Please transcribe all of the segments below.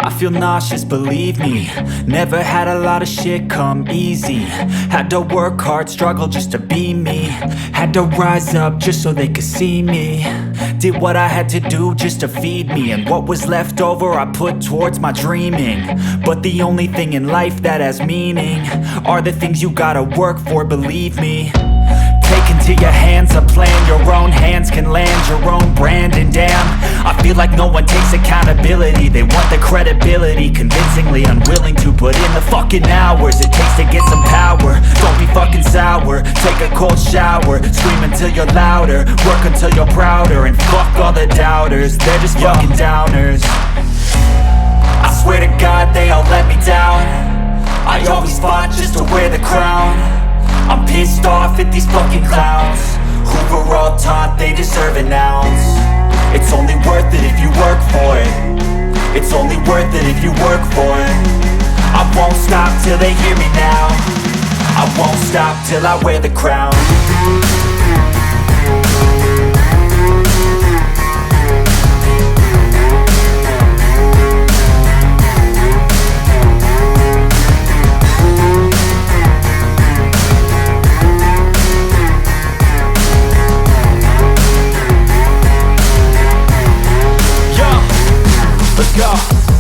I feel nauseous, believe me. Never had a lot of shit come easy. Had to work hard, struggle just to be me. Had to rise up just so they could see me. Did what I had to do just to feed me. And what was left over I put towards my dreaming. But the only thing in life that has meaning are the things you gotta work for, believe me. Take into your hands a plan, your own hands can land your own brand. And damn, I feel like no one takes accountability. They want the credibility, convincingly unwilling to put in the fucking hours it takes to get some power. Don't be fucking sour, take a cold shower. Scream until you're louder, work until you're prouder. And fuck all the doubters, they're just fucking downers. I swear to God they all let me down. I always fought just to wear the crown. I'm pissed off at these fucking clowns who were all taught they deserve an ounce. It's only worth it if you work for it. It's only worth it if you work for it. I won't stop till they hear me now. I won't stop till I wear the crown.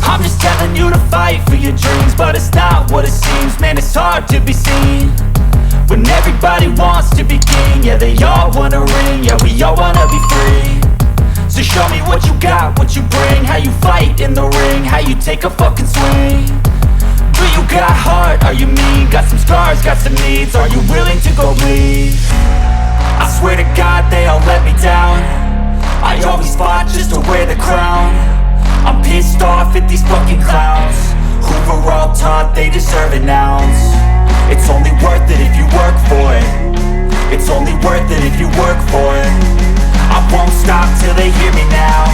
I'm just telling you to fight for your dreams, but it's not what it seems. Man, it's hard to be seen when everybody wants to be king. Yeah, they all wanna ring, yeah, we all wanna be free. So show me what you got, what you bring, how you fight in the ring, how you take a fucking swing. Do you got heart, are you mean? Got some scars, got some needs, are you willing to go bleed? I swear to God they all let me down. I always fought just to wear the crown. I'm pissed off at these fucking clowns who were all taught they deserve an ounce. It's only worth it if you work for it. It's only worth it if you work for it. I won't stop till they hear me now.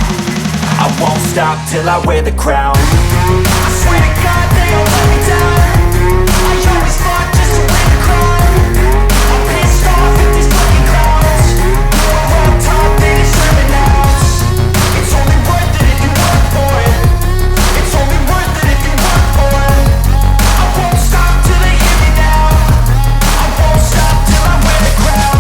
I won't stop till I wear the crown. I swear to God they all let me down. I always fought just to wear the crown. I'm pissed off at these fucking clowns who were all taught they deserve an ounce. It's only worth it if you work for it. It's only worth it if you work for it. I won't stop till they hear me now. I won't stop till I wear the crown.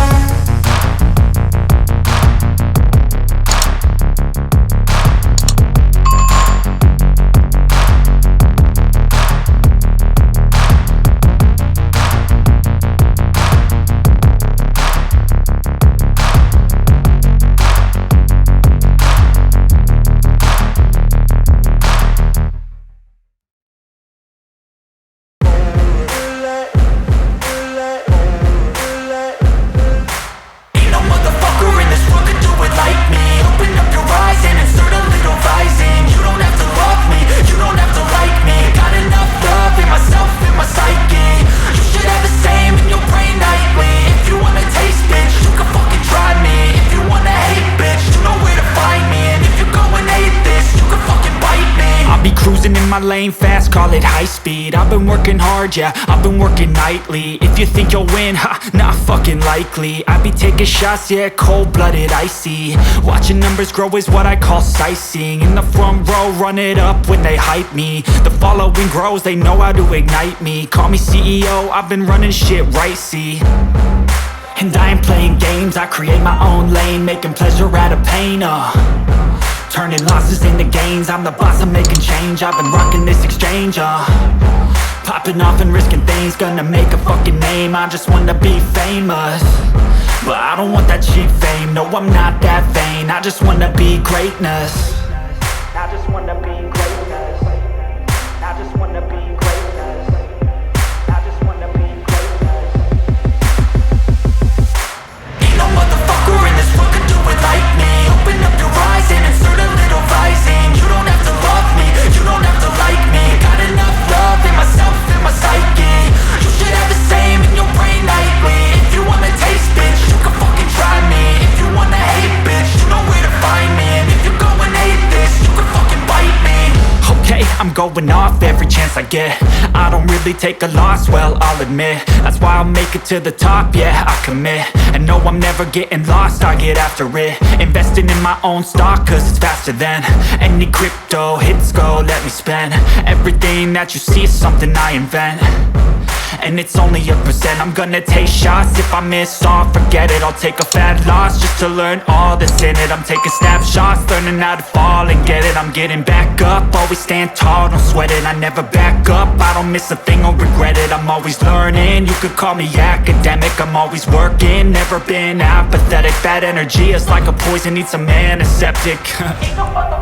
Lane fast, call it high speed. I've been working hard, yeah, I've been working nightly. If you think you'll win, ha, not fucking likely. I be taking shots, yeah, cold-blooded, icy. Watching numbers grow is what I call sightseeing. In the front row, run it up when they hype me. The following grows, they know how to ignite me. Call me CEO, I've been running shit right, see. And I ain't playing games, I create my own lane, making pleasure out of pain, turning losses into gains, I'm the boss, I'm making change. I've been rocking this exchange, popping off and risking things, gonna make a fucking name. I just wanna be famous, but I don't want that cheap fame. No, I'm not that vain, I just wanna be greatness. I just wanna be greatness. I just wanna be greatness. I just wanna be greatness. Ain't no motherfucker in this world could do it like me. Open up your eyes and insert a little rising. You don't have to love me, you don't have to like me. Got enough love in myself and my psyche. You should have the same in your brain nightly. If you wanna taste, bitch, you can fucking try me. If you wanna hate, bitch, you know where to find me. And if you're going hate, I'm going off every chance I get. I don't really take a loss, well, I'll admit. That's why I'll make it to the top, yeah, I commit. And no, I'm never getting lost, I get after it. Investing in my own stock, cause it's faster than any crypto hits go, let me spend. Everything that you see is something I invent, and it's only a percent. I'm gonna take shots, if I miss all, forget it. I'll take a fat loss just to learn all that's in it. I'm taking snapshots, learning how to fall and get it. I'm getting back up, always stand tall, don't sweat it. I never back up, I don't miss a thing or regret it. I'm always learning, you could call me academic. I'm always working, never been apathetic. Bad energy is like a poison, needs some antiseptic. Ain't no